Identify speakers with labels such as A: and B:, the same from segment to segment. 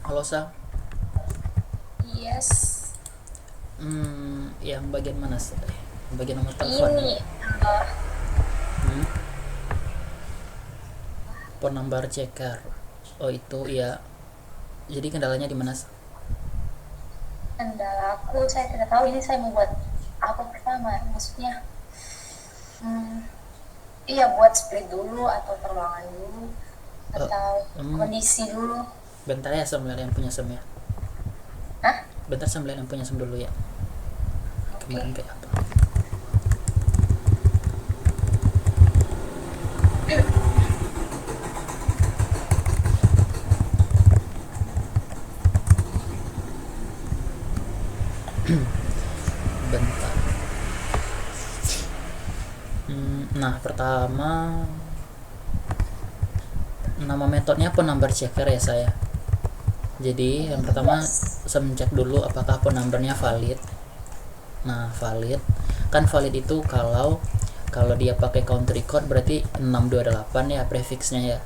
A: Halo Sa.
B: Yes,
A: Yang bagian mana Sa? Bagian nomor telepon ya?
B: ini
A: Hmm? Phone number checker. Oh itu ya. Jadi kendalanya di mana Sa?
B: kendala aku. Saya tidak tahu ini saya mau buat apa pertama. Maksudnya, hmm, iya buat split dulu atau perulangan dulu
A: Oh,
B: atau
A: hmm,
B: kondisi dulu.
A: bentar ya Sam lihat yang punya Sam ya.
B: Hah?
A: Bentar Sam lihat yang punya Sam dulu ya.
B: Oke.
A: Kemarin kayak apa? Bentar. Nah pertama nama metodenya phone number checker ya saya. Jadi yang pertama
B: Yes.
A: saya cek dulu apakah phone numbernya valid. Nah, valid kan valid itu kalau kalau dia pakai country code berarti 628 ya prefixnya ya.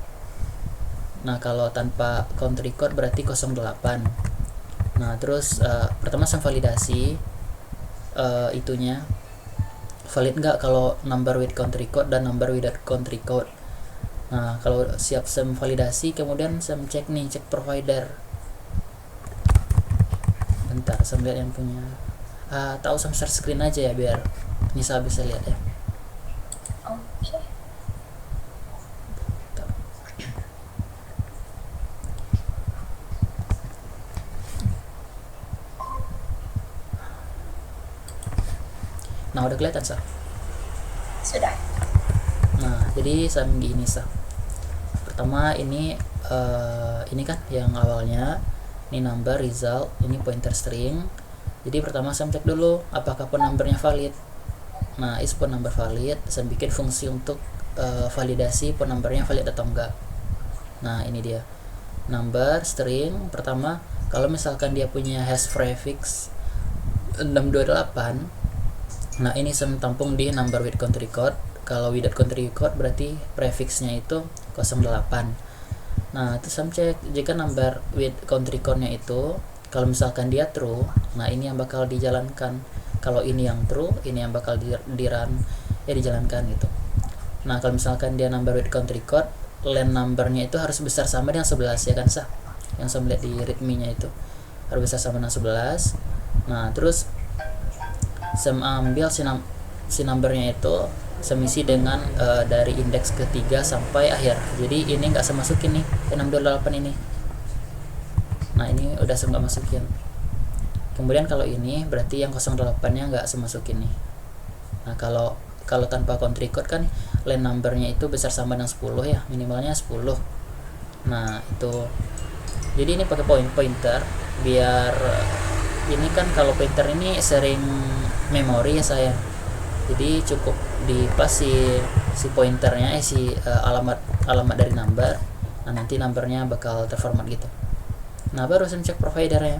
A: Nah, kalau tanpa country code berarti 08. Nah, terus pertama saya validasi itunya valid nggak kalau number with country code dan number without country code. Nah, kalau siap saya validasi, kemudian saya cek nih, cek provider. Bentar, saya lihat yang punya. Tahu saya share screen aja ya biar Nisa bisa lihat ya.
B: Oke.
A: Nah, udah kelihatan sah.
B: Sudah.
A: Nah, jadi saya begini sah. Pertama ini kan yang awalnya ini number result, ini pointer string. Jadi pertama saya cek dulu apakah phone numbernya valid. Nah, is phone number valid, saya bikin fungsi untuk validasi phone numbernya valid atau enggak. Nah, ini dia. Number string pertama, kalau misalkan dia punya hash prefix 628, nah ini saya tampung di number with country code. Kalau without country code berarti prefixnya itu 08. Nah, terus saya cek jika number with country code-nya itu kalau misalkan dia true, nah ini yang bakal dijalankan. Kalau ini yang true, ini yang bakal di run ya dijalankan gitu. Nah, kalau misalkan dia number with country code, line numbernya itu harus besar sama dengan 11 ya kan sah. Yang saya lihat di readme-nya itu harus besar sama dengan 11. Nah, terus saya ambil si numbernya itu semisi dengan dari indeks ketiga sampai akhir. Jadi ini nggak saya masukin nih 628 ini. Nah ini udah saya nggak masukin. Kemudian kalau ini berarti yang 08 nya nggak saya masukin nih. Nah kalau kalau tanpa country code kan line numbernya itu besar sama dengan 10 ya, minimalnya 10. Nah itu jadi ini pakai pointer biar ini kan kalau pointer ini sering memori ya saya, jadi cukup di pas si pointernya si alamat alamat dari number. Nah nanti numbernya bakal terformat gitu. Nah baru saya cek providernya.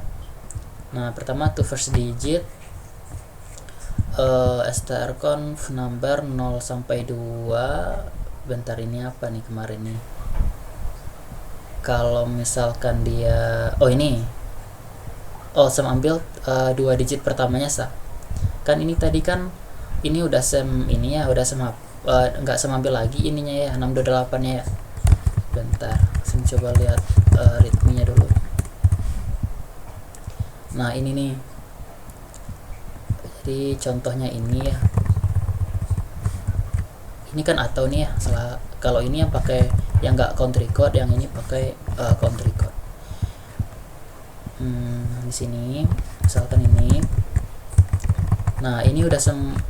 A: Nah pertama tuh first digit strconf number 0 sampai 2. Bentar ini apa nih kemarin nih, kalau misalkan dia ini saya ambil 2 digit pertamanya sah. Kan ini tadi kan ini udah ini ya udah nggak ambil lagi ininya ya 628 nya ya. Bentar saya coba lihat readme nya dulu. Nah ini nih, jadi contohnya ini ya, ini kan atau nih ya salah. Kalau ini yang pakai yang nggak country code, yang ini pakai country code. Di sini misalkan ini. Nah ini udah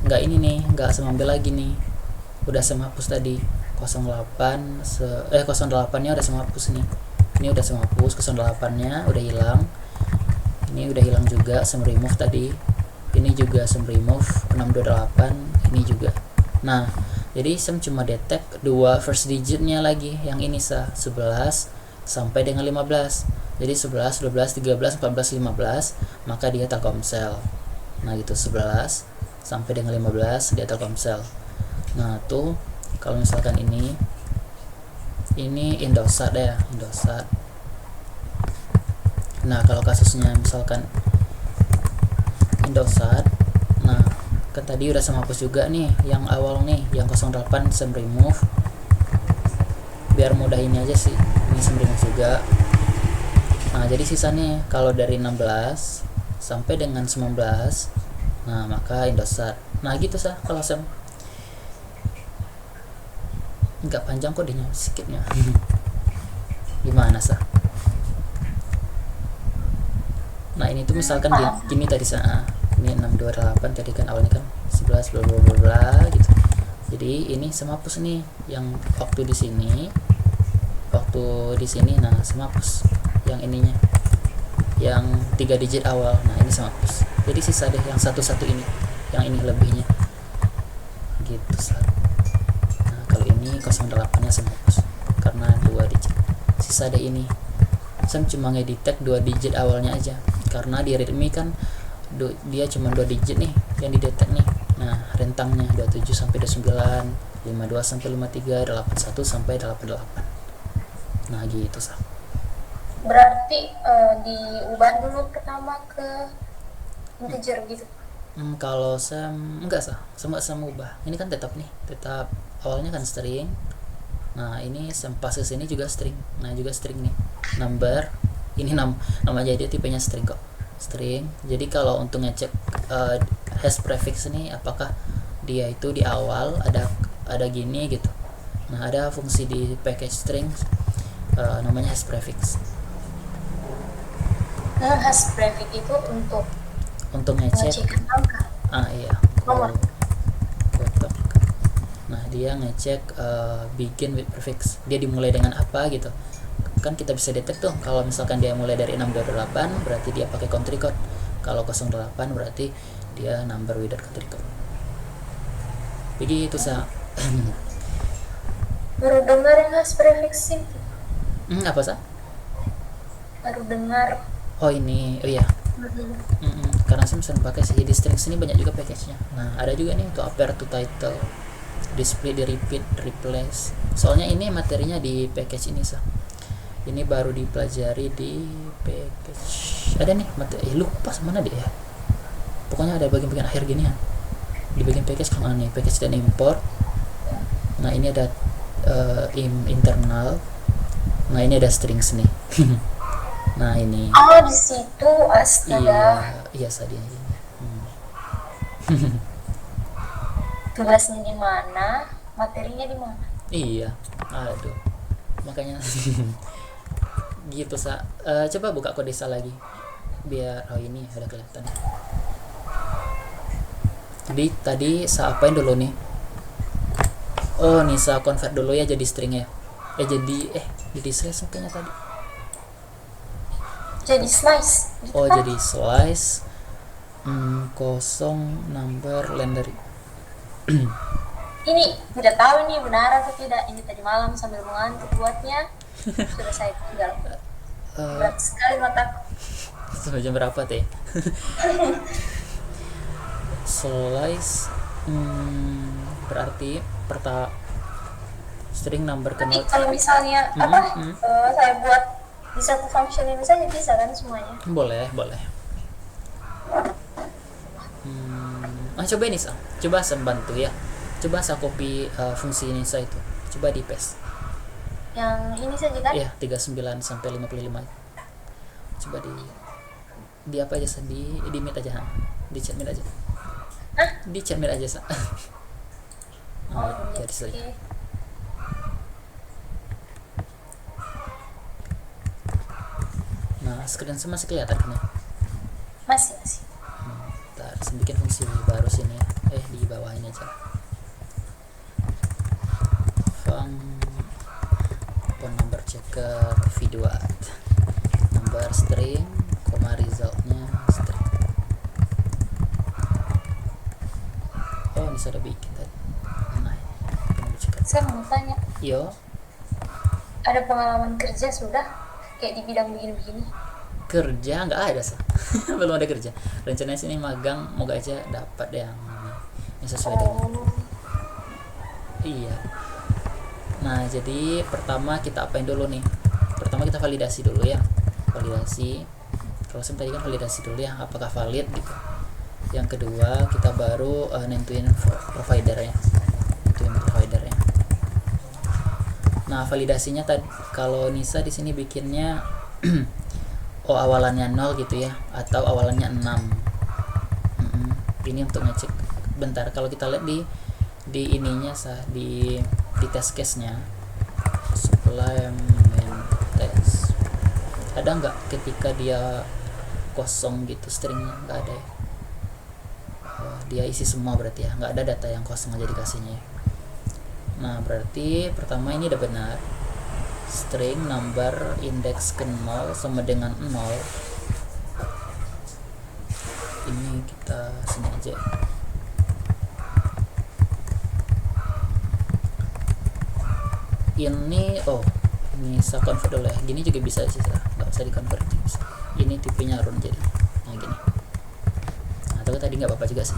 A: nggak ini nih, nggak ambil lagi nih, udah hapus tadi 08 08 nya udah hapus nih. Ini udah hapus 08 nya udah hilang. Ini udah hilang juga, remove tadi. Ini juga remove 628, ini juga. Nah jadi cuma detect dua first digitnya lagi, yang ini 11 sampai dengan 15. Jadi 11, 12, 13, 14, 15, maka dia Telkomsel. Nah gitu 11 sampai dengan 15 dia Telkomsel. Nah tuh kalau misalkan ini Indosat ya, Indosat. Nah kalau kasusnya misalkan Indosat, nah kan tadi udah sama hapus juga nih yang awal nih, yang 08 sem remove. Biar mudah ini aja sih, ini sem remove juga. Nah jadi sisanya kalau dari 16 sampai dengan 19, nah maka Indosat. Nah gitu sah kalau sem. Nggak panjang kok kodenya, sedikitnya. Gimana sah? Nah ini tuh misalkan gini tadi sana, ini 628 tadi kan awalnya kan 11 bla bla bla bla gitu. Jadi ini sama hapus nih yang waktu di sini, nah sama hapus yang ininya, yang 3 digit awal. Nah ini sama hapus. Jadi sisa deh yang satu ini, yang ini lebihnya gitu sah. Nah kalau ini 08 nya sama hapus karena 2 digit. Sisa deh ini, saya cuma ngedetect 2 digit awalnya aja karena di readme kan dia cuma 2 digit nih yang didetek nih. Nah rentangnya 27 sampai 29, 52 sampai 53, 81 sampai 88. Nah gitu sah.
B: Berarti diubah dulu pertama ke integer gitu.
A: Kalau Sam enggak sah, sama ubah. Ini kan tetap awalnya kan string. Nah ini Sam pas ke sini juga string. Nah juga string nih. Number ini nama jadi tipenya string kok. String. Jadi kalau untuk ngecek hash prefix ini apakah dia itu di awal ada gini gitu. Nah ada fungsi di package string namanya hash prefix.
B: Nah, hash prefix itu untuk
A: ngecek
B: angka.
A: Iya.
B: Nomor.
A: Nah dia ngecek begin with prefix, dia dimulai dengan apa gitu kan. Kita bisa detek tuh kalau misalkan dia mulai dari 628 berarti dia pakai country code, kalau 08 berarti dia number without country code. Begitu sah.
B: Baru dengar yang hash prefix itu.
A: Apa sah?
B: Baru dengar.
A: Oh ini, oh iya. Karena saya sering pakai sih di strings ini banyak juga package-nya. Nah ada juga nih untuk append to title, display, di repeat, replace. Soalnya ini materinya di package ini sah. Ini baru dipelajari di package. Ada nih materi, lupa mana dia ya. Pokoknya ada bagian-bagian akhir gini ya. Di bagian package kan nih, package dan import. Nah ini ada internal. Nah ini ada strings nih. Nah ini.
B: Oh di situ astaga.
A: Iya tadi.
B: Tugasnya di mana, materinya di mana?
A: Iya, aduh, makanya gitu sah. Coba buka Kodesa lagi, biar ini ada kelihatan. Jadi tadi saya apain dulu nih? Oh nih saya convert dulu ya jadi string ya. Jadi slice makanya tadi.
B: Jadi slice.
A: Oh jadi slice. Kosong number lender.
B: Ini tidak tahu ini benar atau tidak. Ini tadi malam sambil mengantuk buatnya. Sudah saya tinggal. Berat sekali mataku.
A: Sampai jam berapa teh? Slice berarti string number
B: Tapi kalau misalnya saya buat di satu function ini saja bisa kan semuanya?
A: Boleh. Coba ini sah. Coba saya bantu ya. Coba saya copy fungsi ini saya itu. Coba di paste.
B: Yang ini saja kan?
A: Iya, 39 sampai 55. Coba di apa aja sah, di meet aja, di chat meet aja. Di chat meet aja sah. Jadi selesai. Nah, screen saya masih kelihatan kan ya?
B: Masih.
A: Ntar saya bikin fungsi baru sini ya. Di bawah ini aja. Phone number checker video ad. Number string, resultnya string. Oh ini sudah bikin tadi. Nah,
B: saya mau tanya.
A: Yo.
B: Ada pengalaman kerja sudah kayak di bidang begini-begini?
A: Kerja nggak ada sih. Belum ada kerja. Rencananya sini magang, moga aja dapat yang sesuai dengan. Iya. Nah jadi pertama kita apain dulu nih? Pertama kita validasi dulu ya. Validasi. Kalau SIM tadi kan validasi dulu ya, apakah valid gitu. Yang kedua kita baru nentuin providernya. Nah, validasinya tadi kalau Nisa di sini bikinnya awalannya 0 gitu ya, atau awalannya 6. Ini untuk ngecek. Bentar, kalau kita lihat di ininya di test case-nya, supply main test, ada nggak ketika dia kosong gitu stringnya? Nggak ada ya. Dia isi semua berarti ya, nggak ada data yang kosong aja dikasihnya ya. Nah, berarti pertama ini udah benar, string number index ke 0 sama dengan 0. Ini kita sini aja. Ini ini saya convert dulu ya. Gini juga bisa sih, nggak usah di convert, bisa. Ini tipenya run jadi gini. Atau tadi nggak apa-apa juga sih.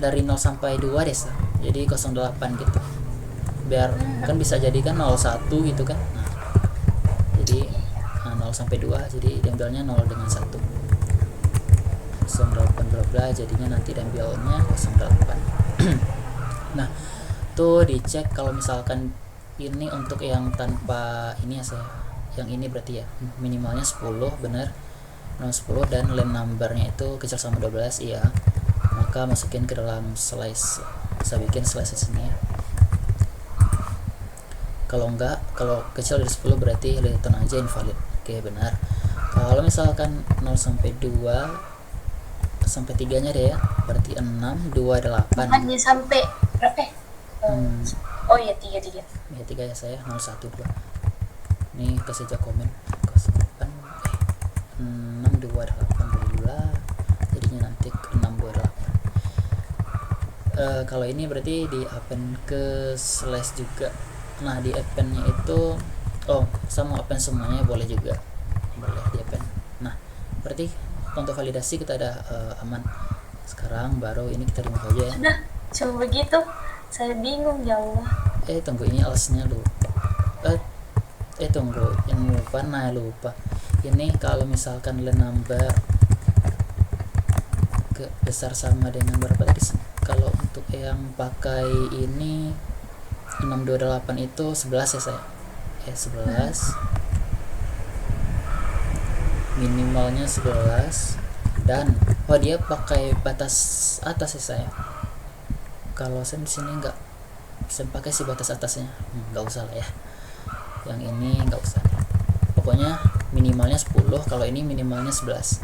A: Dari 0 sampai 2 deh, jadi 08 gitu, biar kan bisa jadi kan 01 gitu kan. Nah, jadi 0 sampai 2, jadi diambilnya 0 dengan 1, 08 bla bla, jadinya nanti diambilnya 08. Nah, tuh dicek kalau misalkan ini untuk yang tanpa ini ya saya, yang ini berarti ya minimalnya 10 bener, 10 dan line numbernya itu kecil sama 12 iya, maka masukin ke dalam slice. Saya bikin slice di sini ya. Kalau enggak, kalau kecil dari 10 berarti return aja invalid. Oke, benar. Kalau misalkan 0 sampai 2 sampai 3 nya deh ya, berarti 6 2 8.
B: Hanya sampai berapa? Oh iya 3
A: ya 3 ya saya, 0 1 2. Nih kasih aja komen 08 6 2 8 dulu, jadinya nanti 6 2 8. Kalau ini berarti di append ke slash juga. Nah, di append-nya itu sama append semuanya boleh juga, boleh di append. Nah, berarti untuk validasi kita ada aman. Sekarang baru ini kita remove aja ya.
B: Sudah, cuma begitu. Saya bingung ya Allah.
A: Tunggu, ini else-nya lupa. Tunggu, yang lupa. Ini kalau misalkan line number besar sama dengan berapa tadi? Kalau untuk yang pakai ini 628 itu 11 ya saya. 11. Minimalnya 11 dan dia pakai batas atas ya saya. Kalau saya di sini nggak bisa pakai si batas atasnya, nggak usah lah ya. Yang ini nggak usah. Pokoknya minimalnya 10, kalau ini minimalnya 11.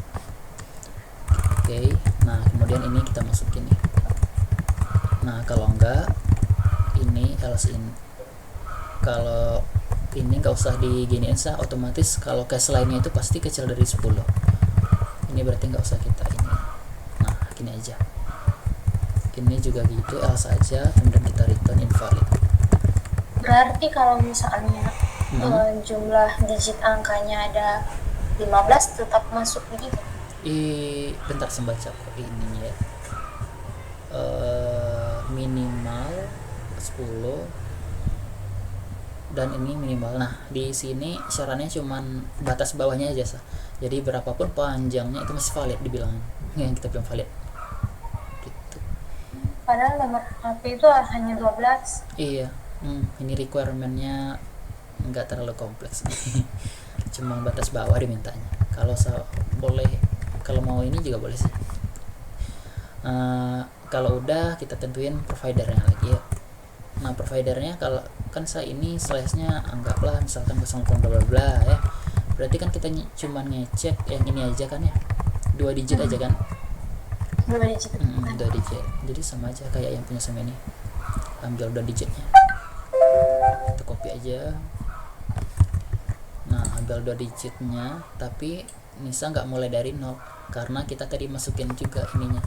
A: Oke. Nah, kemudian ini kita masukin nih. Nah, kalau enggak ini else in. Kalau ini nggak usah diginiin sah, otomatis kalau case lainnya itu pasti kecil dari 10. Ini berarti nggak usah kita ini. Nah, gini aja. Ini juga gitu, else aja, kemudian kita return invalid.
B: Berarti kalau misalnya jumlah digit angkanya ada 15 tetap masuk begitu?
A: Bentar saya baca kok ininya ya. Minimal 10 dan ini minimal. Nah, di sini syaratnya cuman batas bawahnya aja sah. Jadi berapapun panjangnya itu masih valid dibilang. Yang kita bilang valid. Gitu.
B: Padahal nomor HP itu hanya 12.
A: Iya. Ini requirement-nya enggak terlalu kompleks. Cuma batas bawah dimintanya. Kalau boleh, kalau mau ini juga boleh sih. Kalau udah kita tentuin providernya lagi ya. Nah, providernya kalau kan saya ini slash-nya anggaplah misalkan 0 bla bla bla ya. Berarti kan kita cuma ngecek yang ini aja kan ya. 2 digit aja kan?
B: 2 digit.
A: 2 digit. Jadi sama aja kayak yang punya sama ini. Ambil 2 digitnya. Kita copy aja. Nah, ambil 2 digitnya, tapi Nisa nggak mulai dari 0 karena kita tadi masukin juga ininya.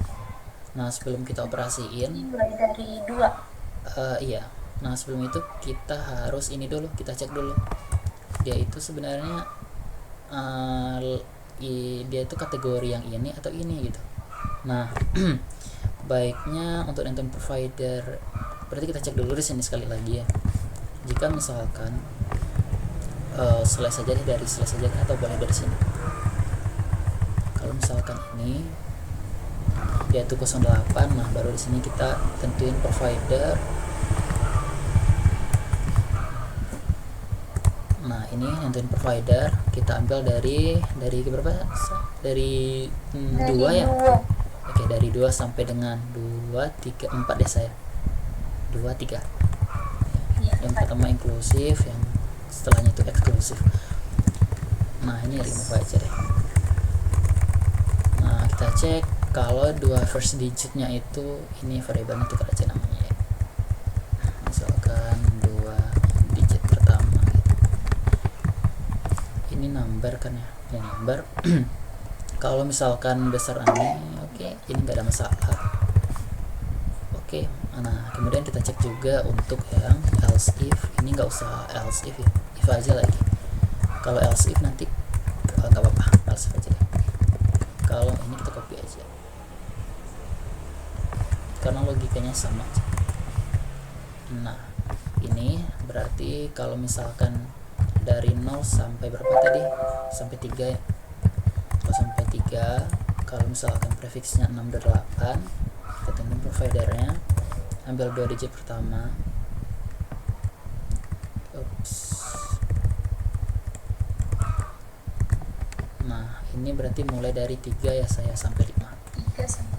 A: Nah, sebelum kita operasiin
B: mulai dari 2.
A: iya. Nah, sebelum itu kita harus ini dulu, kita cek dulu dia itu sebenarnya dia itu kategori yang ini atau ini gitu. Nah, baiknya untuk nonton provider berarti kita cek dulu di sini sekali lagi ya. Jika misalkan slash saja deh, dari slash saja atau boleh dari sini. Kalau misalkan ini dia tuh 08, nah baru di sini kita tentuin provider. Nah ini nentuin provider, kita ambil dari berapa? Dari 2 ya. Oke, dari 2 sampai dengan 2, 3, 4 deh saya. 2, 3. Yang pertama inklusif, yang setelahnya itu eksklusif. Nah ini remove aja deh. Nah kita cek kalau 2 first digitnya itu, ini variabel itu kan aja namanya ya. Misalkan 2 digit pertama gitu. Ini number kan ya, ini number. Kalau misalkan besar ini, oke, ini nggak ada masalah. Oke, nah kemudian kita cek juga untuk yang else if. Ini nggak usah else if ya, if aja lagi. Kalau else if nanti nggak apa-apa, else if aja deh. Kalau ini kita copy aja, karena logikanya sama aja. Nah ini berarti kalau misalkan dari 0 sampai berapa tadi, sampai 3 ya. Kalau sampai 3, kalau misalkan prefixnya 628, kita tentuin providernya, ambil 2 digit pertama. Nah ini berarti mulai dari 3 ya saya, sampai 5.
B: 3 sampai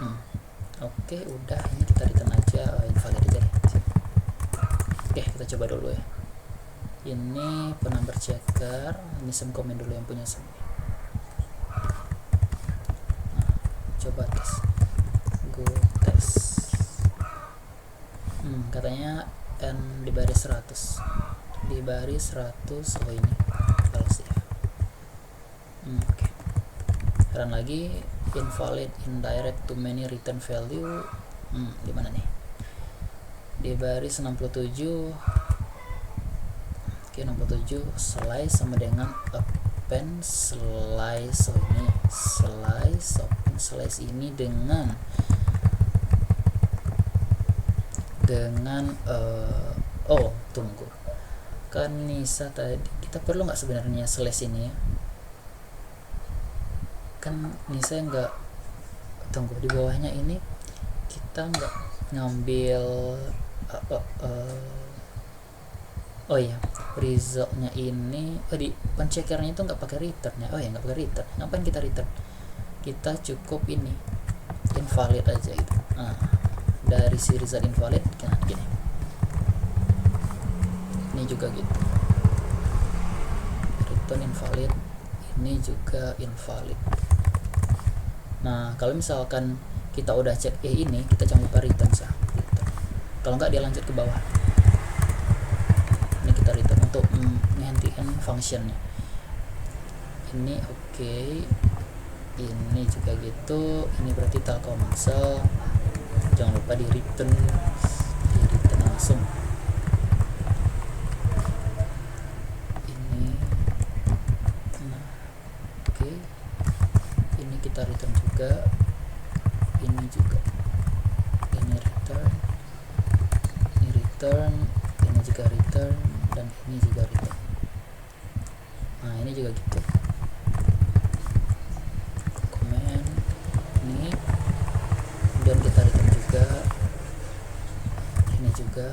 B: 5.
A: Oke, udah, ini kita return aja, invalid aja deh. Oke, kita coba dulu ya. Ini penumber checker, ini some comment dulu yang punya some. Nah, coba tes, go tes. Katanya n di baris 100, di baris 100. Oh ini else if. Oke. Run lagi, invalid indirect to many return value. Di mana nih? Di baris 67. Oke, 67 slice sama dengan append slice. Oh ini slice, open slice ini dengan oh tunggu, kan Nisa tadi kita perlu nggak sebenarnya slash ini ya? Kan Nisa nggak, tunggu, di bawahnya ini kita nggak ngambil oh iya, resultnya ini di pencekernya itu nggak pakai return ya. Oh ya, nggak pakai return. Ngapain kita return? Kita cukup ini invalid aja gitu. Nah dari si result invalid, nah gini, ini juga gitu, return invalid, ini juga invalid. Nah kalau misalkan kita udah cek ini, kita jangan lupa return sah, return. Kalau nggak dia lanjut ke bawah. Ini kita return untuk menghentiin functionnya. Ini oke. Ini juga gitu. Ini berarti Telkomsel. Jangan lupa di return langsung. Ini, nah, oke. Ini kita return juga. Ini juga. Ini return. Ini return. Ini juga return. Dan ini juga return. Nah ini juga gitu. Comment ini, kemudian kita return juga. Ini juga,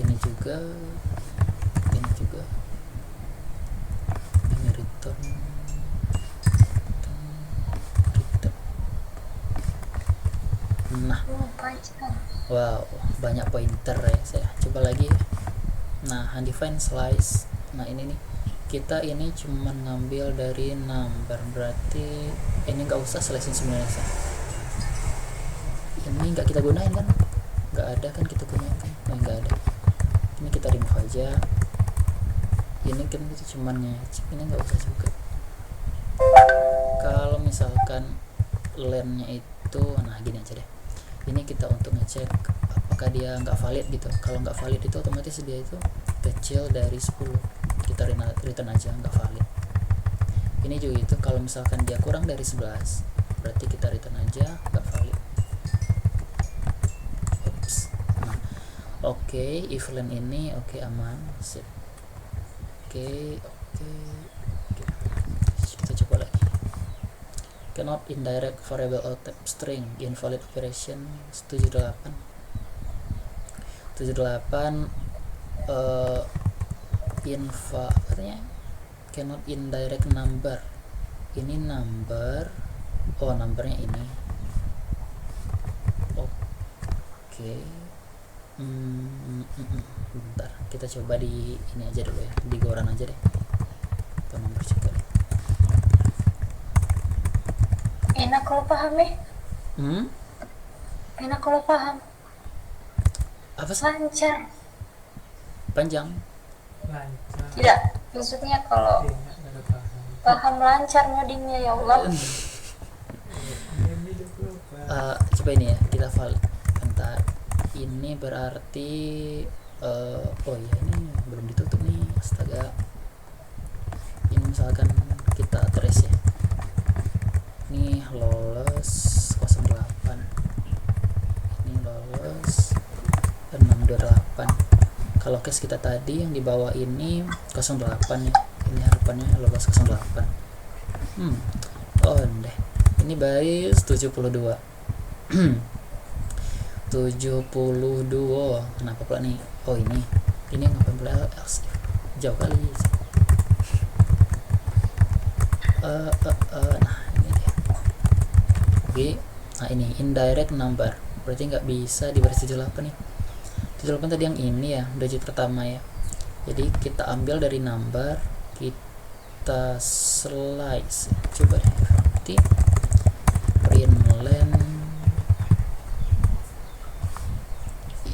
A: ini juga, ini juga. Ini return, return. Nah, wow, banyak pointer ya saya. Coba lagi. Nah, undefined slice. Nah ini nih, kita ini cuman ngambil dari number, berarti ini nggak usah slicein sebenarnya. Ini nggak kita gunain kan? Nggak ada kan kita gunain kan? Nggak ada. Ini kita remove aja. Ini kan itu cuman ngecek, ini nggak usah juga. Kalau misalkan len-nya itu, nah gini aja deh. Ini kita untuk ngecek apakah dia nggak valid gitu. Kalau nggak valid itu otomatis dia itu kecil dari 10, kita return aja nggak valid. Ini juga itu, kalau misalkan dia kurang dari 11 berarti kita return aja nggak valid. Nah, oke, if len ini oke, aman, sip. Oke. Kita coba lagi. Cannot indirect variable or type string, invalid operation. 78 katanya cannot indirect number. Ini number, numbernya ini. Oke. Bentar, kita coba di ini aja dulu ya, di Goran aja deh. Atau nomor juga.
B: Enak kalau paham Enak kalau paham.
A: Apa sih?
B: Lancar.
A: Panjang?
B: Tidak, maksudnya kalau paham lancar ngodingnya, ya Allah.
A: Coba ini ya, kita valid. Bentar, ini berarti ini belum ditutup nih, astaga. Ini misalkan kita trace ya, ini lolos 08, ini lolos 628. Kalau case kita tadi yang di bawah ini 08 ya, ini harapannya lolos 08. Deh, ini baris 72. 72. Kenapa pula nih? Ini ngapain pula else? Jauh kali sih. Nah ini dia. Oke. Nah ini indirect number, berarti nggak bisa di baris 78 nih. 78 tadi yang ini ya, digit pertama ya. Jadi kita ambil dari number, kita slice. Coba deh, nanti println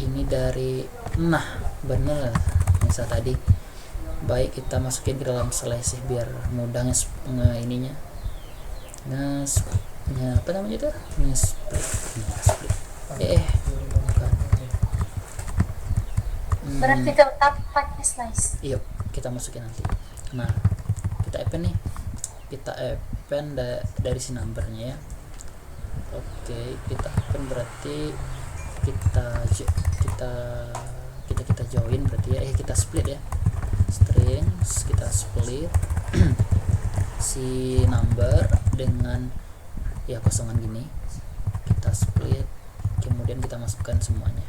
A: ini dari, nah bener misal tadi. Baik, kita masukin ke dalam slice ya, biar mudah ininya apa namanya itu, split. Bukan.
B: Berarti tetap pakai slice.
A: Iya, kita masukin nanti. Nah, kita append nih, kita append dari si numbernya ya. Oke, kita append berarti kita join berarti ya, kita split ya, strings kita split si number dengan ya kosongan gini, kita split, kemudian kita masukkan semuanya.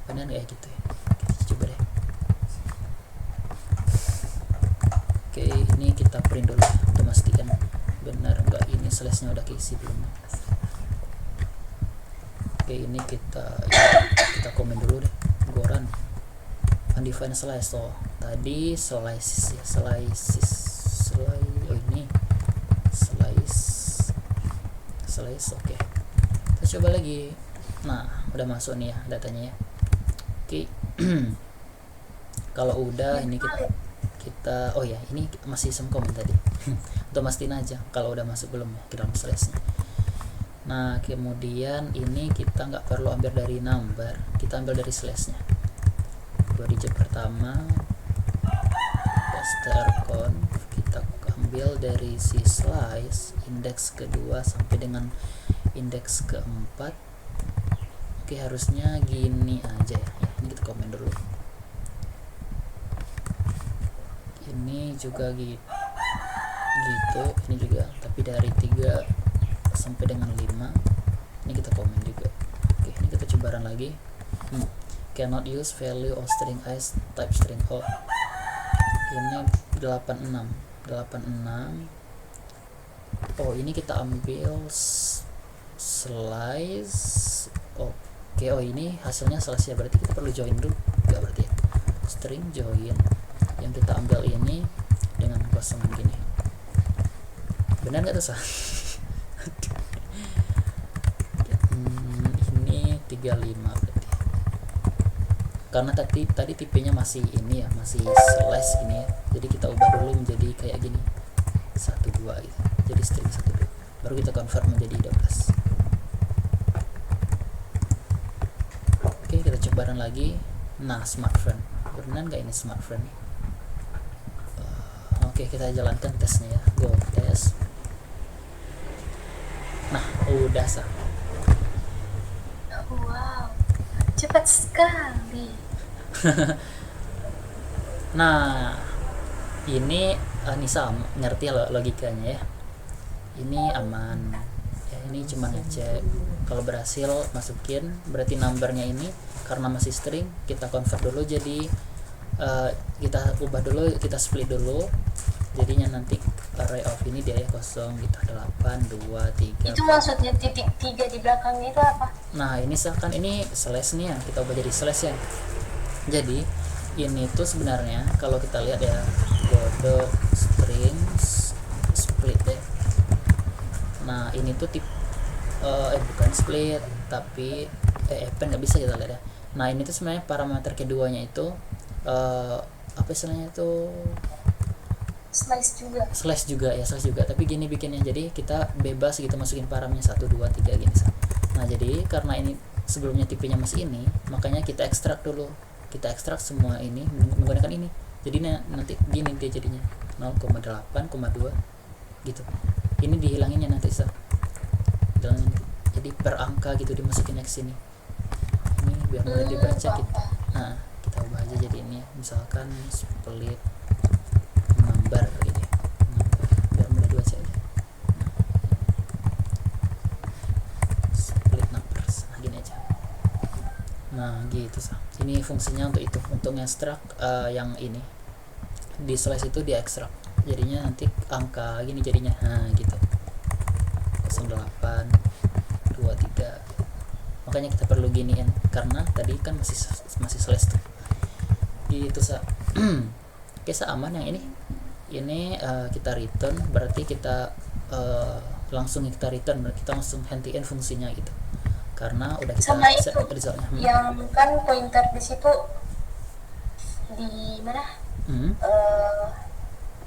A: Benar kayak gitu ya, kita coba deh. Oke, ini kita print dulu untuk memastikan benar enggak ini slash-nya udah keisi belum. Oke, ini kita komen dulu deh, Goran undefined slice. Tadi slices ya, ini slice. Oke, kita coba lagi. Nah, udah masuk nih ya datanya ya. Oke. Kalau udah ini kita ini masih some comment tadi. Untuk mastiin aja kalau udah masuk belum ya ke dalam slice-nya. Nah, kemudian ini kita nggak perlu ambil dari number, kita ambil dari slash-nya. 2 digit pertama, strconf, kita ambil dari si slice, indeks kedua sampai dengan indeks keempat. Oke, harusnya gini aja ya. Ini kita komen dulu. Ini juga gitu, ini juga, tapi dari 3 sampai dengan 5 ini kita komen juga. Oke, ini kita coba run lagi. Cannot use value of string as type string. Ini 86. Ini kita ambil slice. Oke, ini hasilnya slice ya, berarti kita perlu join dulu. Enggak, berarti ya, string join yang kita ambil ini dengan kosongan gini. Benar nggak tuh, Sah? Ini 35 berarti. Karena tadi tipenya masih ini ya, masih slash ini ya. Jadi kita ubah dulu menjadi kayak gini. 12 gitu. Jadi string 12. Baru kita convert menjadi 12. Oke, kita coba run lagi. Nah, smart friend. Benar nggak ini smart friend? Oke, kita jalankan tesnya ya. Go tes. Nah, udah sah.
B: Wow, cepat sekali.
A: Nah, ini Nisa ngerti logikanya ya. Ini aman ya, ini cuma ngecek kalau berhasil masukin, berarti numbernya ini karena masih string kita convert dulu jadi kita ubah dulu, kita split dulu, jadinya nanti array of ini dia ya kosong gitu, 8 2 3.
B: Itu maksudnya titik 3 di belakangnya itu apa?
A: Nah ini misalkan ini slash nih ya, kita ubah jadi slash ya. Jadi ini tuh sebenarnya kalau kita lihat ya, Godot strings split deh. Nah ini tuh bukan split tapi append nggak bisa kita lihat ya. Nah ini tuh sebenarnya parameter keduanya itu apa istilahnya itu slash juga ya, slash juga, tapi gini bikinnya, jadi kita bebas gitu masukin paramnya 1 2 3 gini. Nah jadi karena ini sebelumnya tipenya masih ini, makanya kita ekstrak dulu, kita ekstrak semua ini menggunakan ini, jadi nanti gini dia jadinya 0,8,2 gitu. Ini dihilanginnya nanti jadi per angka gitu dimasukin ke sini. Ini biar mudah dibaca kita. Nah, kita ubah aja jadi ini misalkan split number gitu ya. Biar mudah dibaca aja. Split numbers. Nah, gini aja. Nah, gitu sah. Ini fungsinya untuk itu, untuk nge-extract yang ini. Di slash itu di extract. Jadinya nanti angka gini jadinya. Nah, gitu. 08 23. Makanya kita perlu giniin karena tadi kan masih slash tuh. Gitu sa. Oke, aman yang ini kita return, berarti kita langsung kita return, berarti kita langsung hand-in fungsinya gitu, karena udah kita
B: sama
A: set
B: itu
A: resultnya.
B: yang kan pointer di situ di mana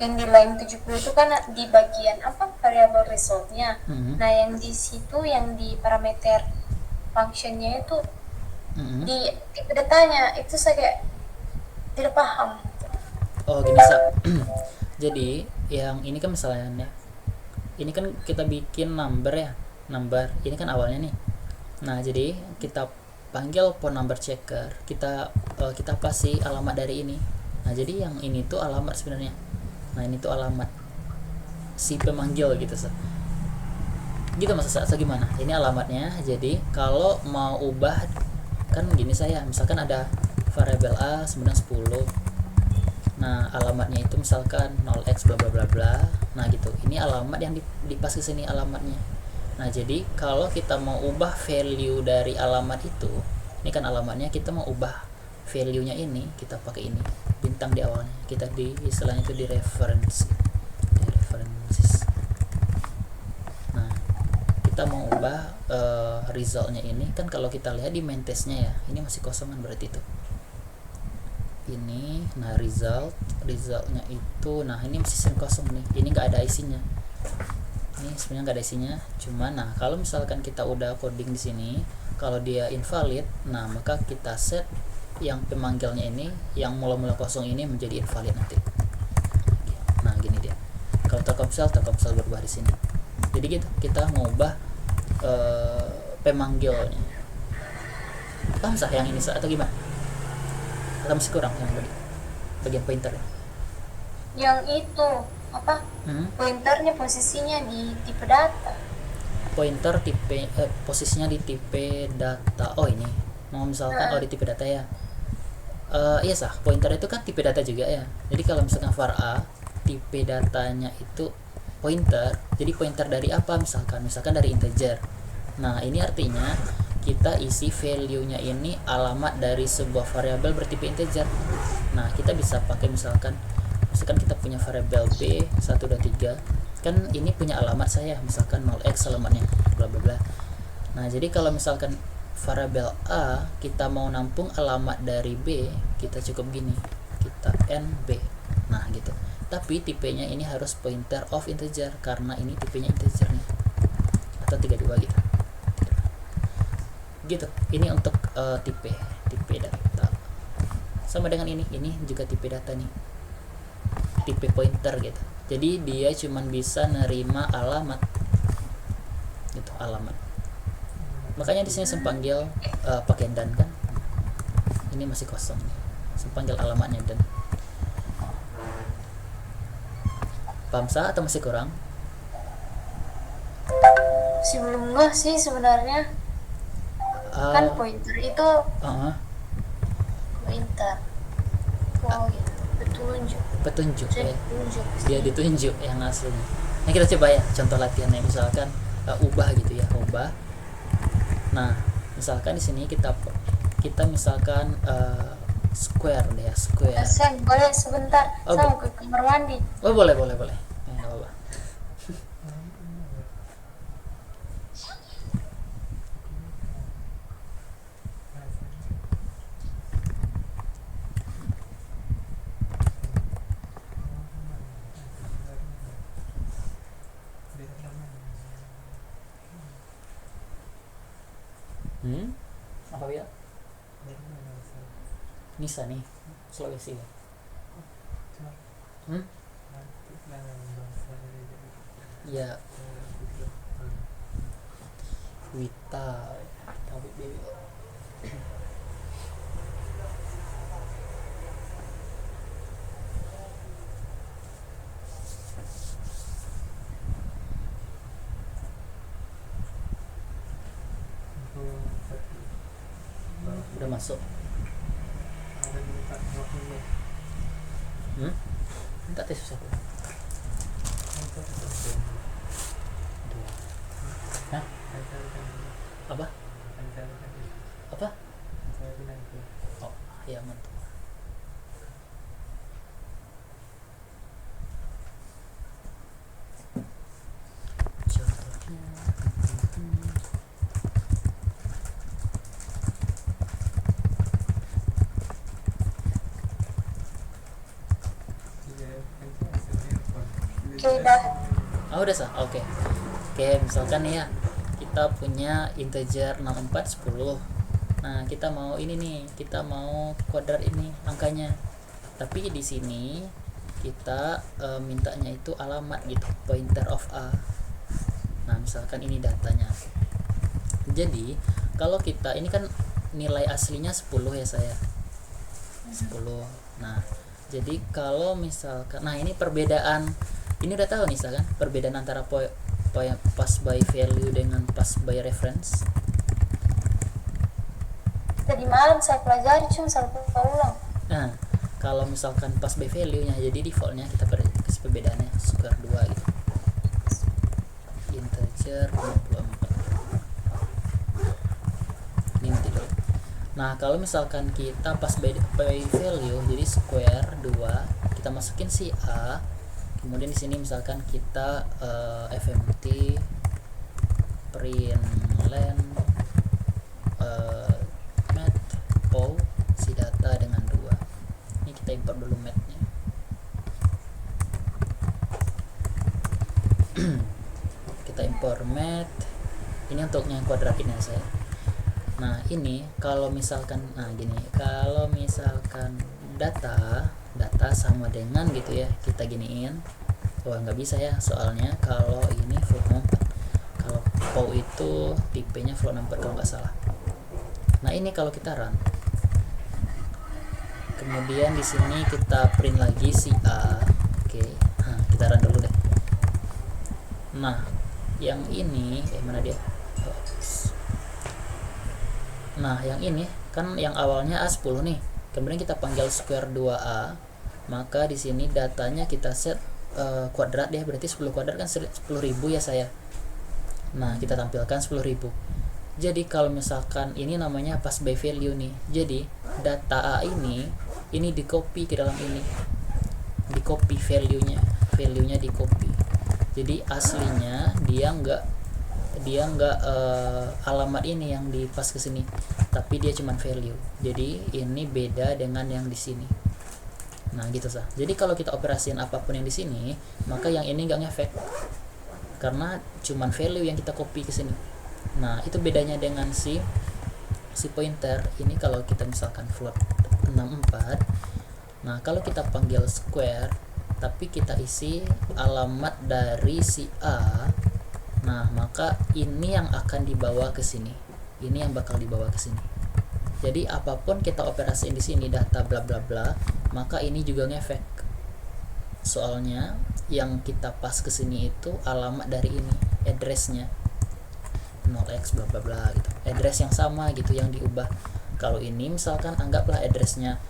B: yang di line 70 itu kan di bagian apa variable resultnya. Nah yang di situ yang di parameter functionnya itu di tipe datanya itu saya kayak tidak paham.
A: Oh gini sa. Jadi yang ini kan misalnya ini kan kita bikin number ya, number ini kan awalnya nih. Nah jadi kita panggil phone number checker, kita pasti alamat dari ini. Nah jadi yang ini tuh alamat sebenarnya. Nah ini tuh alamat si pemanggil gitu sa. Gitu maksudnya gimana? Ini alamatnya. Jadi kalau mau ubah kan gini saya, misalkan ada variabel A sebenarnya 10. Nah alamatnya itu misalkan 0x bla bla bla bla. Nah gitu, ini alamat yang dipas ke sini alamatnya. Nah jadi kalau kita mau ubah value dari alamat itu, ini kan alamatnya, kita mau ubah value nya ini, kita pakai ini bintang di awalnya, kita di istilahnya itu di references. Nah kita mau ubah resultnya ini kan, kalau kita lihat di main testnya ya, ini masih kosongan berarti itu ini. Nah resultnya itu, nah ini masih sering kosong nih, ini nggak ada isinya, ini sebenarnya nggak ada isinya. Cuman nah kalau misalkan kita udah coding di sini, kalau dia invalid, nah maka kita set yang pemanggilnya ini, yang mula-mula kosong ini menjadi invalid nanti. Nah gini dia, kalau Telkomsel berubah di sini. Jadi gitu kita ngubah pemanggilnya. Paham sah yang ini sah atau gimana? Atau masih kurang yang bagian pointer ya?
B: Yang itu apa? Pointernya posisinya di tipe data.
A: Pointer tipe posisinya di tipe data. Oh ini mau misalkan di tipe data ya. Iya sah, pointer itu kan tipe data juga ya. Jadi kalau misalkan var a tipe datanya itu pointer, jadi pointer dari apa, misalkan dari integer. Nah ini artinya kita isi value-nya ini alamat dari sebuah variabel bertipe integer. Nah kita bisa pakai misalkan kita punya variabel b 1 2 3, kan ini punya alamat saya, misalkan 0x alamatnya bla bla bla. Nah jadi kalau misalkan variabel a kita mau nampung alamat dari b, kita cukup gini, kita nb. Nah gitu, tapi tipenya ini harus pointer of integer karena ini tipenya integer nih, atau 32 gitu. Ini untuk tipe data. Sama dengan ini juga tipe data nih, tipe pointer gitu. Jadi dia cuman bisa nerima alamat gitu, alamat. Makanya di sini saya panggil pakai dan kan. Ini masih kosong. Saya panggil alamatnya dan. Paham sah atau masih kurang?
B: Sebelum nggak sih sebenarnya. Kan pointer itu pointer. Oh gitu,
A: petunjuk ya.
B: Petunjuk.
A: Dia ditunjuk yang aslinya. Nah kita coba ya contoh latihannya, misalkan ubah gitu ya, ubah. Nah misalkan di sini kita misalkan square deh ya, square.
B: Saya boleh sebentar, saya mau ke kamar mandi.
A: Oh boleh nggak apa-apa. Apa ya? Nisa nih, Sulawesi ya. Ya. Wita, Tabib Dewi. Udah masuk. Minta tes susah. Hah? Apa? Oh, ya mantap. Udah sah. Oke, misalkan nih ya, kita punya integer 64 10. Nah kita mau ini nih, kita mau kuadrat ini angkanya, tapi di sini kita mintanya itu alamat gitu, pointer of a. Nah misalkan ini datanya. Jadi kalau kita ini kan nilai aslinya 10 ya saya, 10. Nah jadi kalau misalkan, nah ini perbedaan, ini udah tahu nih misalkan perbedaan antara pass by value dengan pass by reference.
B: Tadi malam saya pelajari, cuma saya lupa ulang.
A: Nah kalau misalkan pass by value nya, jadi defaultnya kita kasih perbedaannya square 2 gitu, integer 24. Ini nanti dulu. Nah kalau misalkan kita pass by value, jadi square 2, kita masukin si a. Kemudian di sini misalkan kita fmt print len mat po si data dengan 2. Ini kita import dulu matnya. Kita import mat. Ini untuk yang kuadrat ini ya saya. Nah ini kalau misalkan, nah gini, kalau misalkan data sama dengan gitu ya, kita giniin. Wah nggak bisa ya, soalnya kalau ini float number, kalau POW itu tipenya float number kalau nggak salah. Nah ini kalau kita run, kemudian di sini kita print lagi si a. Oke, nah kita run dulu deh. Nah yang ini mana dia? Nah yang ini kan yang awalnya A10 nih, kemudian kita panggil square 2a, maka di sini datanya kita set kuadrat ya, berarti 10 kuadrat kan 10.000 ya saya. Nah kita tampilkan 10.000. Jadi kalau misalkan ini namanya pass by value nih, jadi data A ini di copy ke dalam ini, di copy value-nya di copy. Jadi aslinya dia enggak alamat ini yang di pass ke sini, tapi dia cuman value. Jadi ini beda dengan yang di sini. Nah gitu sah. Jadi kalau kita operasiin apapun yang di sini, maka yang ini nggak ngefek karena cuman value yang kita copy ke sini. Nah itu bedanya dengan si pointer ini. Kalau kita misalkan float 64, nah kalau kita panggil square tapi kita isi alamat dari si a, nah maka ini yang akan dibawa ke sini, ini yang bakal dibawa ke sini. Jadi apapun kita operasiin di sini, data bla bla bla, maka ini juga ngefek. soalnya yang kita pas ke sini itu alamat dari ini, addressnya 0x bla bla bla gitu, address yang sama gitu yang diubah. Kalau ini misalkan anggaplah addressnya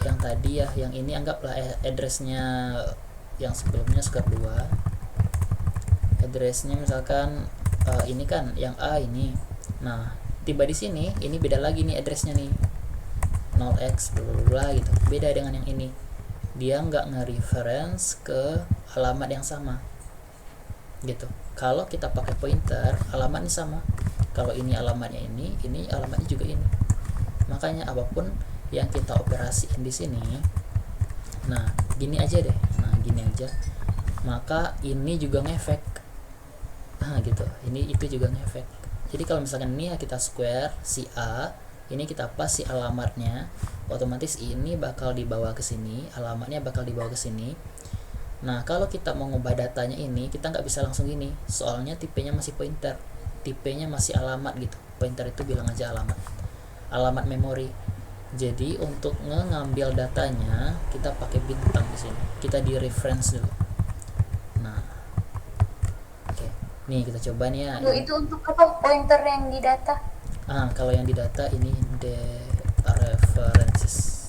A: yang tadi ya, yang ini anggaplah addressnya yang sebelumnya square 2, addressnya misalkan ini kan yang A ini. Nah tiba di sini ini beda lagi nih addressnya nih, 0x bla bla bla gitu, beda dengan yang ini, dia nggak nge-reference ke alamat yang sama gitu. Kalau kita pakai pointer alamatnya sama, kalau ini alamatnya ini alamatnya juga ini. Makanya apapun yang kita operasiin di sini, nah gini aja deh, nah gini aja, maka ini juga ngefek, nah gitu, ini itu juga ngefek. Jadi kalau misalkan ini ya kita square si A, ini kita pas si alamatnya, otomatis ini bakal dibawa ke sini, alamatnya bakal dibawa ke sini. Nah kalau kita mau ngubah datanya ini, kita nggak bisa langsung gini, soalnya tipenya masih pointer, tipenya masih alamat gitu. Pointer itu bilang aja alamat memori. Jadi untuk ngambil datanya kita pakai bintang di sini, kita di reference dulu. Nah oke, nih kita coba nih ya.
B: Itu untuk apa pointer yang di data?
A: Kalau yang di data ini the references.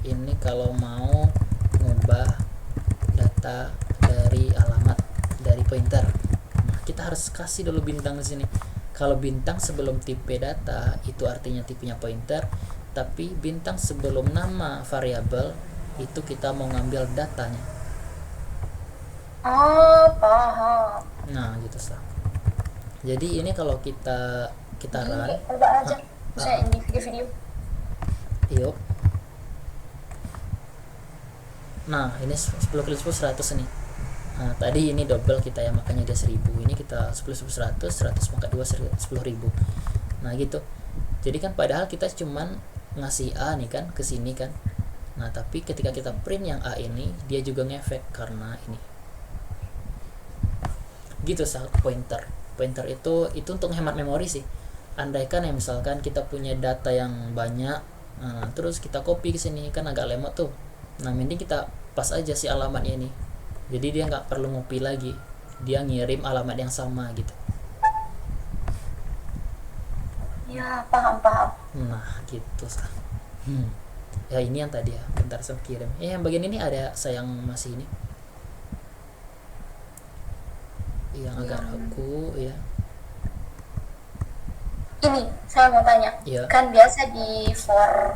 A: Ini kalau mau ngubah data dari alamat dari pointer, nah kita harus kasih dulu bintang di sini. Kalau bintang sebelum tipe data itu artinya tipenya pointer, tapi bintang sebelum nama variabel itu kita mau ngambil datanya.
B: Paham.
A: Nah gitu sah. Jadi ini kalau kita run,
B: coba aja saya di video-video.
A: Yuk. Nah ini 10 kali 10 100 nih. Nah tadi ini double kita ya, makanya dia 1000. Ini kita 10 10 100 100 pangkat 2 10.000. Nah gitu. Jadi kan padahal kita cuman ngasih A nih kan ke sini kan. Nah tapi ketika kita print yang A ini, dia juga ngefek karena ini. Gitu sah pointer. Pointer itu untuk hemat memori sih. Andaikan ya misalkan kita punya data yang banyak, terus kita copy ke sini kan agak lemot tuh. Nah mending kita pas aja si alamatnya ini, jadi dia nggak perlu ngopi lagi, dia ngirim alamat yang sama gitu.
B: Ya paham.
A: Nah gitu sah. Ya ini yang tadi ya, bentar saya kirim. Yang bagian ini ada sayang masih ini yang agak ragu ya.
B: Ini saya mau tanya,
A: Ya.
B: kan biasa di for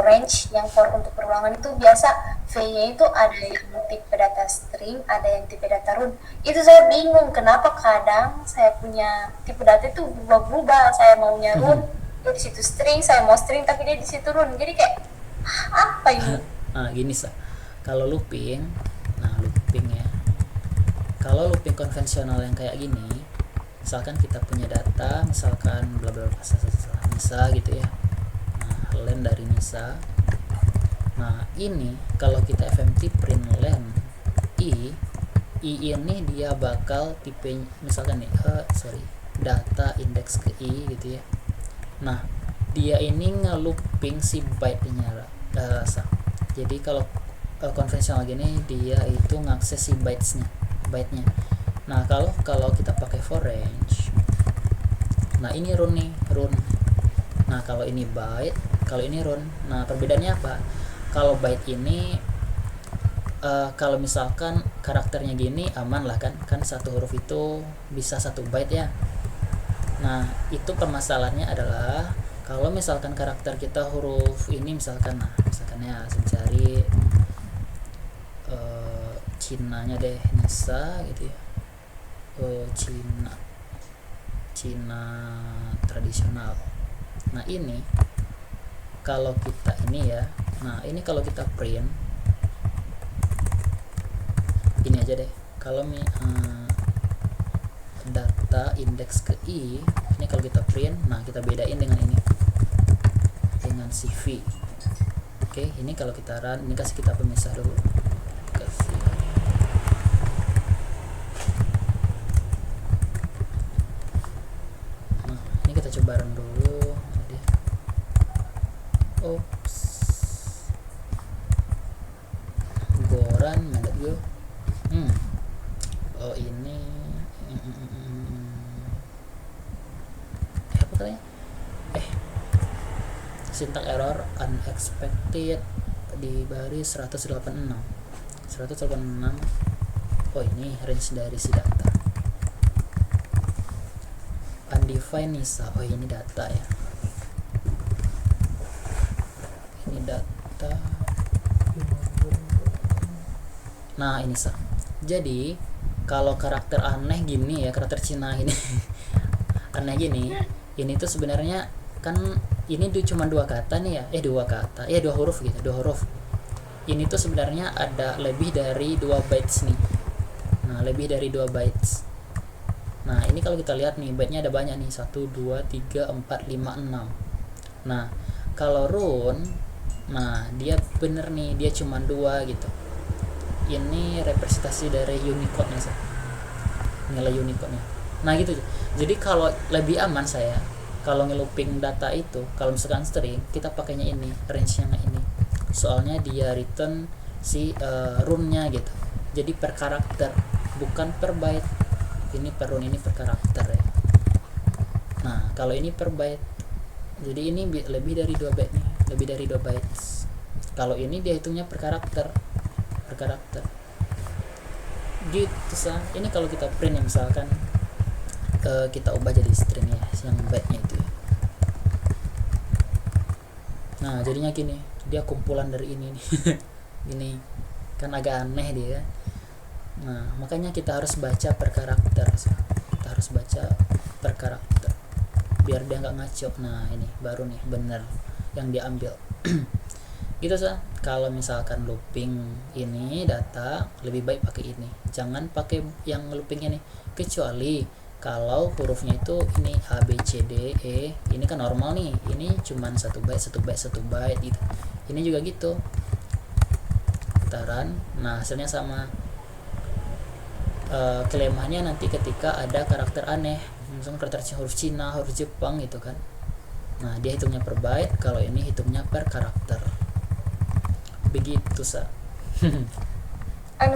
B: range, yang for untuk perulangan itu biasa V-nya itu ada yang tipe data string, ada yang tipe data run. Itu saya bingung kenapa kadang saya punya tipe data itu berubah-berubah. Saya maunya run, dia di situ string, saya mau string tapi dia di situ run. Jadi kayak apa ini?
A: Gini sah. Kalau looping, looping ya. Kalau looping konvensional yang kayak gini, misalkan kita punya data, misalkan bla bla bla Nisa gitu ya. Nah len dari Nisa. Nah ini kalau kita fmt print len i ini dia bakal tipe misalkan nih data index ke i gitu ya. Nah dia ini ngelooping si byte-nya jadi kalau konvensional gini dia itu ngakses si byte-nya. Nah kalau kita pakai for range, nah ini run. Nah kalau ini byte, kalau ini run. Nah perbedaannya apa? Kalau byte ini kalau misalkan karakternya gini aman lah kan satu huruf itu bisa 1 byte ya. Nah itu permasalahannya adalah kalau misalkan karakter kita huruf ini misalkan ya saya cari Cinanya deh, Nisa gitu ya. Cina tradisional. Nah ini kalau kita ini ya, nah ini kalau kita print ini aja deh, kalau data index ke i ini kalau kita print, nah kita bedain dengan ini, dengan CV. Oke, ini kalau kita run, ini kasih kita pemisah dulu, coba run dulu. Oops, go pengeboran menurut gue. Oh ini apa katanya, syntax error unexpected di baris 186. Oh ini range dari si data undefined Nisa. Oh ini data ya, ini data. Nah ini sah. Jadi kalau karakter aneh gini ya, karakter Cina ini aneh gini, ini tuh sebenarnya kan ini tuh cuma dua kata nih ya, dua huruf gitu, dua huruf. Ini tuh sebenarnya ada lebih dari 2 bytes nih. Nah lebih dari 2 bytes. Nah ini kalau kita lihat nih, byte-nya ada banyak nih, 1, 2, 3, 4, 5, 6. Nah kalau rune, nah dia bener nih, dia cuma 2 gitu. Ini representasi dari Unicode nya, nilai Unicode-nya. Nah gitu. Jadi kalau lebih aman saya kalau ngelooping data itu, kalau misalkan string, kita pakainya ini, range-nya ini. Soalnya dia return si rune-nya gitu. Jadi per karakter, bukan per byte. Ini per rune, ini per karakter ya. Nah, kalau ini per byte. Jadi ini lebih dari 2 byte nih, lebih dari 2 bytes. Kalau ini dia hitungnya per karakter. Gitu sah. Ini kalau kita print ya, misalkan kita ubah jadi string ya, yang byte-nya itu ya. Nah jadinya gini, dia kumpulan dari ini nih. Ini kan agak aneh dia. Nah makanya kita harus baca per karakter, kita harus baca per karakter biar dia nggak ngaco. Nah ini baru nih bener yang diambil. Gitu sah. Kalau misalkan looping ini data, lebih baik pakai ini, jangan pakai yang looping ini, kecuali kalau hurufnya itu ini A B C D E, ini kan normal nih, ini cuman 1 byte gitu. Ini juga gitu, putaran. Nah hasilnya sama. Kelemahannya nanti ketika ada karakter aneh, misalnya karakter huruf Cina, huruf Jepang gitu kan. Nah dia hitungnya per byte, kalau ini hitungnya per karakter. Begitu sa.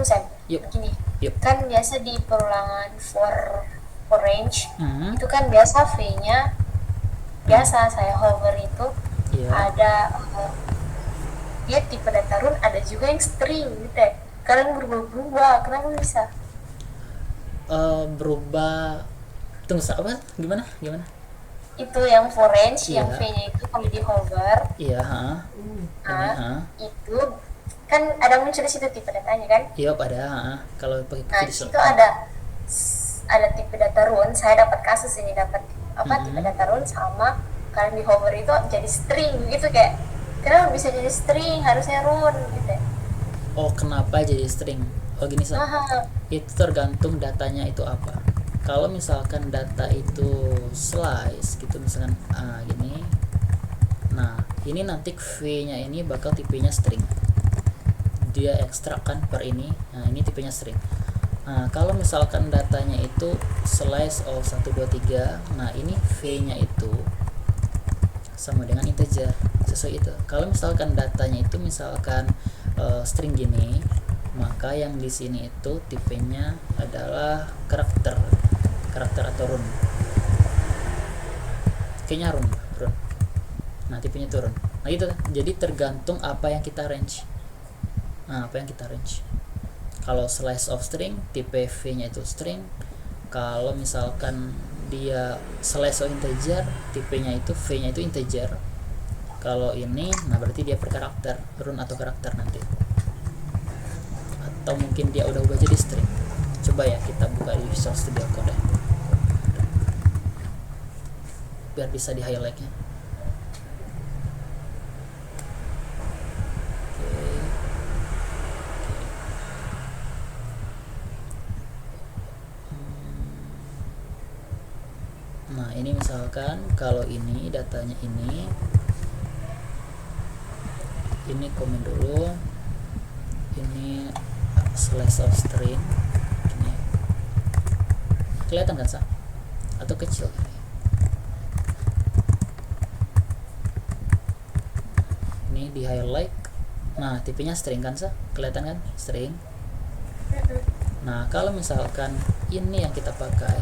B: San, gini, kan biasa di perulangan for range itu kan biasa V-nya biasa saya hover itu ada dia tipe data rune, ada juga yang string gitu ya. Kalian berubah-ubah, kenapa bisa?
A: Berubah, tunggu apa? Gimana?
B: Itu yang for range, yang V-nya itu kalau di hover. Itu kan ada muncul di situ tipe datanya kan?
A: Iya, ada. Kalau pakai
B: di situ ada tipe data rune. Saya dapat kasus ini, dapat tipe data rune sama kalian di hover itu jadi string gitu, kayak kenapa bisa jadi string, harusnya rune gitu ya.
A: Oh kenapa jadi string? Oh gini sah. Itu tergantung datanya itu apa. Kalau misalkan data itu slice gitu, misalkan gini, nah ini nanti V-nya ini bakal tipenya string, dia ekstrak kan per ini. Nah ini tipenya string. Nah kalau misalkan datanya itu slice of 1, 2, 3, nah ini V-nya itu sama dengan integer, sesuai itu. Kalau misalkan datanya itu misalkan string gini, maka yang di sini itu tipenya adalah karakter atau rune. Kayaknya rune. Nah tipenya turun. Nah gitu. Jadi tergantung apa yang kita range. Kalau slice of string, tipe V-nya itu string. Kalau misalkan dia slice of integer, tipenya itu V-nya itu integer. Kalau ini, nah berarti dia per karakter, rune atau karakter nanti. Atau mungkin dia udah ubah jadi string. Coba ya kita buka di Visual Studio Code ya, biar bisa di highlightnya. Nah ini misalkan kalau ini datanya ini komen dulu, ini slash of string ini. Kelihatan kan sah? Atau kecil? Ini di highlight, Nah, tipenya string kan sah? Kelihatan kan? String. Nah, kalau misalkan ini yang kita pakai,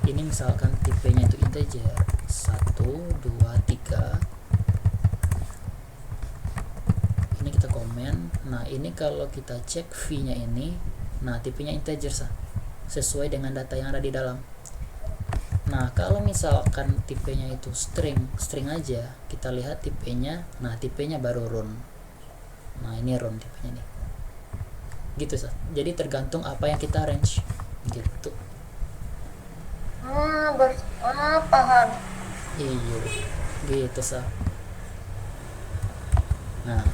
A: ini misalkan tipenya itu integer 1, 2, 3. Ini kita komen. Nah, ini kalau kita cek v-nya ini, nah tipenya integer sah, sesuai dengan data yang ada di dalam. Nah, kalau misalkan tipenya itu string aja, kita lihat tipenya. Nah, tipenya baru round. Nah, ini round tipenya nih. Gitu sah. Jadi tergantung apa yang kita range gitu.
B: Paham.
A: Iya, gitu sah. Nah,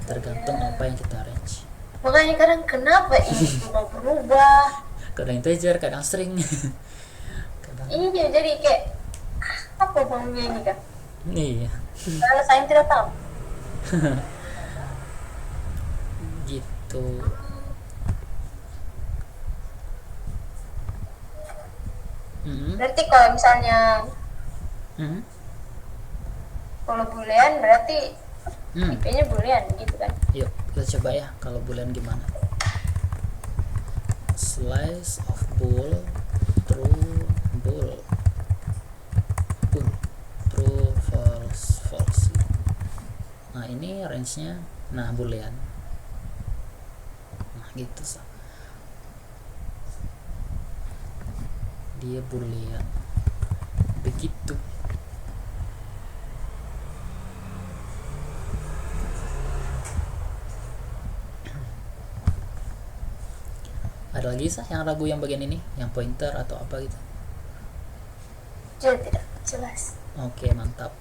A: tergantung apa yang kita range.
B: Makanya kadang kenapa ini berubah?
A: Kadang integer, kadang string.
B: Iya, jadi kayak apa maunya ini kan?
A: Iya.
B: Kalau saya tidak tahu.
A: Gitu.
B: Berarti kalau misalnya kalau boolean berarti tipenya boolean gitu kan?
A: Yuk kita coba ya kalau boolean gimana. Slice of bool, true bool, true false. Nah, ini range nya nah boolean. Nah, gitu sah. Dia boolean begitu. Ada lagi sah yang ragu yang bagian ini, yang pointer atau apa gitu?
B: Tidak jelas.
A: Oke, mantap.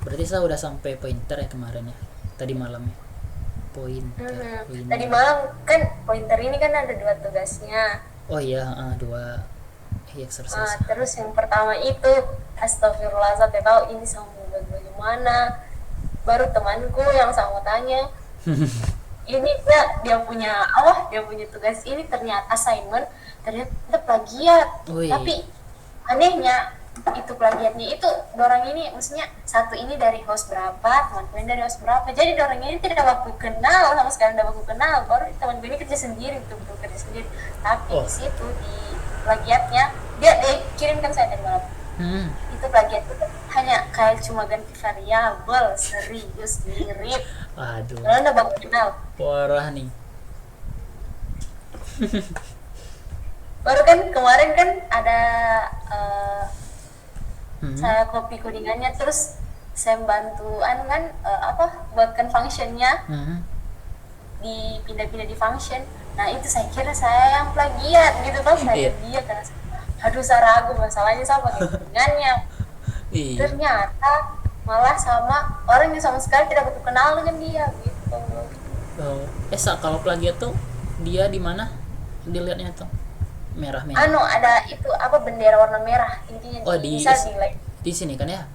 A: Berarti saya udah sampai pointer ya kemarin ya, tadi malam ya. Pointer.
B: Tadi malam kan pointer ini kan ada 2 tugasnya.
A: Oh iya, 2 exercise.
B: Terus yang pertama itu astagfirullah, saya tahu ini sama bagaimana. Baru temanku yang sama tanya, ini dia punya tugas ini ternyata assignment, ternyata plagiat. Tapi anehnya itu plagiatnya itu dorang ini maksudnya satu ini dari host berapa, temanku ini dari host berapa, jadi dorang ini tidak baku kenal sama sekali, tidak baku kenal. Baru temanku ini kerja sendiri, betul-betul kerja sendiri. Tapi di situ di plagiatnya dia kirimkan saya tadi malam. Itu plagiat itu hanya kayak cuma ganti variabel, serius mirip.
A: Aduh.
B: Kalau udah baku kenal.
A: Parah nih.
B: Baru kan kemarin kan ada saya copy codingannya, terus saya bantuan kan buatkan functionnya, dipindah-pindah di function. Nah, itu saya kira saya yang plagiat gitu toh, saya dia karena aduh saya ragu masalahnya sama codingannya. Ternyata malah sama orang yang sama sekali tidak aku kenal dengan dia gitu.
A: Kalau plagiat tuh dia di mana dilihatnya tuh? Merah.
B: Ada itu bendera warna merah intinya. Bisa
A: di sini kan ya?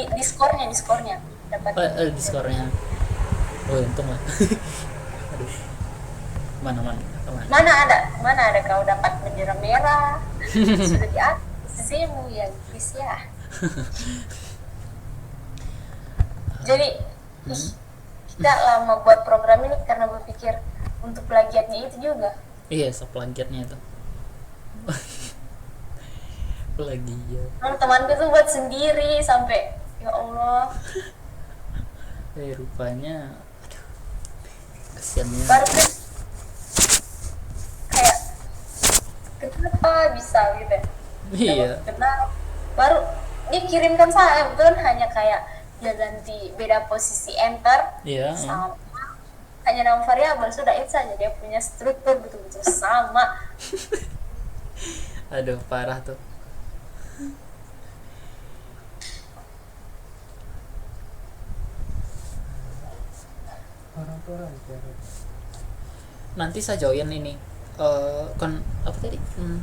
B: Di skornya dapat.
A: Di skornya. Oh, untung lah. Aduh. Mana
B: ada kau dapat bendera merah. Sudah di atas semu ya guys ya. Jadi kita lama buat program ini karena berpikir untuk plagiatnya itu juga.
A: Iya, plagiatnya itu. Plagiat.
B: Temanku tuh buat sendiri sampai ya Allah.
A: Rupanya aduh. Kasiannya.
B: Baru kan kayak kenapa bisa gitu.
A: Iya.
B: Kenapa baru dikirimkan saya betul hanya kayak dia ganti beda posisi enter.
A: Iya.
B: Sama hanya nama variabel, sudah itu saja, dia punya struktur betul-betul sama.
A: Aduh, parah tuh. Nanti saya join ini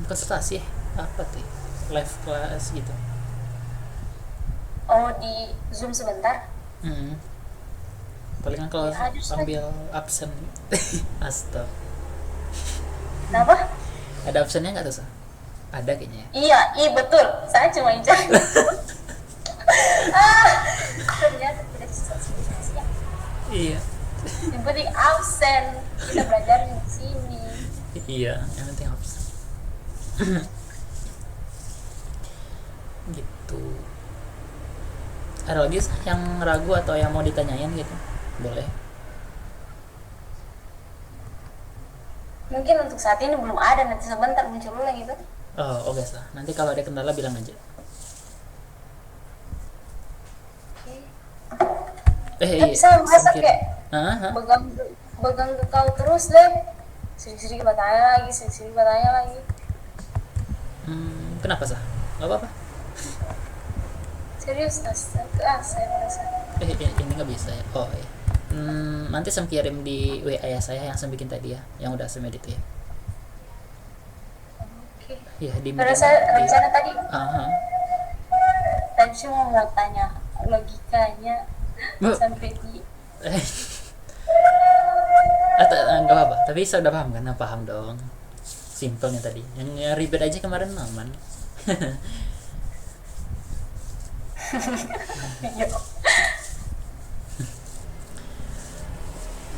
A: konsultasi apa tuh, live class gitu.
B: Oh, di Zoom sebentar.
A: Palingan kalau ambil absen. Astaga.
B: Kenapa?
A: Ada absennya nggak tuh sah? Ada kayaknya.
B: Iya betul, saya cuma incar. Ternyata tidak bisa.
A: Iya.
B: Yang penting absen, kita belajar di sini.
A: Iya, yang penting absen. Gitu. Ada lagi yang ragu atau yang mau ditanyain gitu? Boleh.
B: Mungkin untuk saat ini belum ada, nanti sebentar muncul lagi gitu.
A: Oh, oke lah. Nanti kalau ada kendala bilang aja. Iya.
B: Bisa masa kayak
A: Aha.
B: begang ke kau terus deh. Sedikit bertanya lagi.
A: Kenapa sah? Gak apa-apa.
B: Serius, saya merasa.
A: Ini nggak bisa ya. Oh iya. Nanti saya kirim di WA ya saya yang saya bikin tadi ya, yang udah saya edit ya.
B: Oke.
A: Iya di.
B: Karena saya rencana tadi.
A: Aha.
B: Tadi cuma mau tanya logikanya sampai di.
A: Nggak apa-apa. Tapi saya udah paham kan? Paham dong. Simpelnya tadi. Yang ribet aja kemarin aman.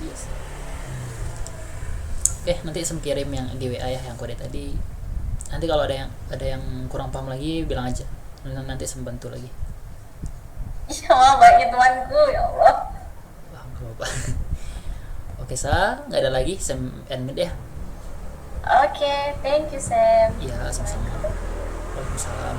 A: Yes. Oke, nanti saya kirim yang di WA ya, yang kode tadi. Nanti kalau ada yang kurang paham lagi bilang aja. Nanti saya bantu lagi.
B: Iya, baik temanku, ya Allah.
A: Paham, gak apa-apa. Oke, nggak ada lagi, saya end ya.
B: Oke, thank you Sam.
A: Iya, sama-sama. Waalaikumsalam.